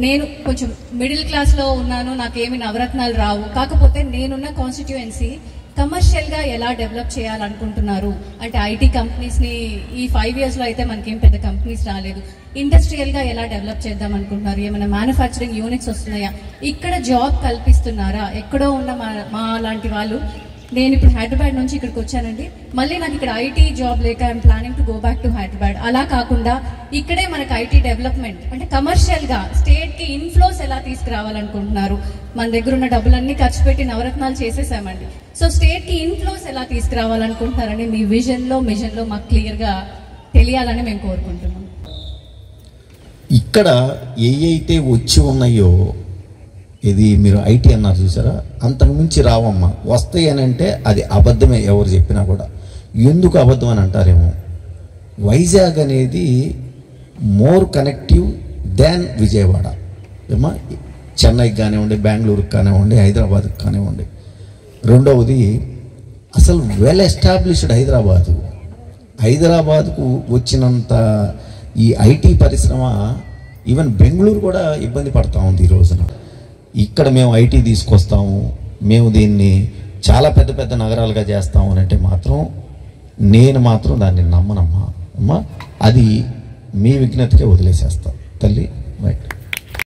నేను కొంచెం మిడిల్ క్లాస్లో ఉన్నాను, నాకేమి నవరత్నాలు రావు. కాకపోతే నేనున్న కాన్స్టిట్యుయెన్సీ కమర్షియల్గా ఎలా డెవలప్ చేయాలనుకుంటున్నారు అంటే ఐటీ కంపెనీస్ని ఈ 5 yearsలో అయితే మనకేం పెద్ద కంపెనీస్ రాలేదు. ఇండస్ట్రియల్గా ఎలా డెవలప్ చేద్దాం అనుకుంటున్నారు, ఏమైనా మ్యానుఫ్యాక్చరింగ్ యూనిట్స్ వస్తున్నాయా, ఇక్కడ జాబ్ కల్పిస్తున్నారా, ఎక్కడో ఉన్న మా లాంటి వాళ్ళు. నేను ఇప్పుడు హైదరాబాద్ నుంచి ఇక్కడికి వచ్చానండి. మళ్ళీ నాకు ఇక్కడ ఐటీ జాబ్ లేక I'm planning to go back to Hyderabad. అలా కాకుండా ఇక్కడే మనకు ఐటీ డెవలప్మెంట్ అంటే కమర్షియల్గా స్టేట్కి ఇన్ఫ్లోస్ ఎలా తీసుకురావాలనుకుంటున్నారు. మన దగ్గర ఉన్న డబ్బులన్నీ ఖర్చు పెట్టి నవరత్నాలు చేసేసామండి. సో స్టేట్కి ఇన్ఫ్లోస్ ఎలా తీసుకురావాలనుకుంటున్నారని మీ మిషన్లో మాకు క్లియర్గా తెలియాలని మేము కోరుకుంటున్నాం. ఇక్కడ ఏవైతే వచ్చి ఉన్నాయో, ఇది మీరు ఐటీ అన్నారు చూసారా, అంతకు మించి రావమ్మా. వస్తాయి అని అంటే అది అబద్ధమే, ఎవరు చెప్పినా కూడా. ఎందుకు అబద్ధం అని అంటారేమో, వైజాగ్ అనేది మోర్ కనెక్టివ్ దాన్ విజయవాడ. ఏమా చెన్నైకి కానివ్వండి, బెంగళూరుకి కానివ్వండి, హైదరాబాద్కి కానివ్వండి. రెండవది అసలు వెల్ ఎస్టాబ్లిష్డ్ హైదరాబాద్కు వచ్చినంత ఈ ఐటీ పరిశ్రమ ఈవెన్ బెంగళూరు కూడా ఇబ్బంది పడతా ఉంది ఈ రోజున. ఇక్కడ మేము ఐటీ తీసుకొస్తాము, మేము దీన్ని చాలా పెద్ద పెద్ద నగరాలుగా చేస్తాము అని అంటే మాత్రం నేను మాత్రం దాన్ని నమ్మనమ్మా. అది మీ విజ్ఞతకే వదిలేసేస్తాను తల్లి. రైట్.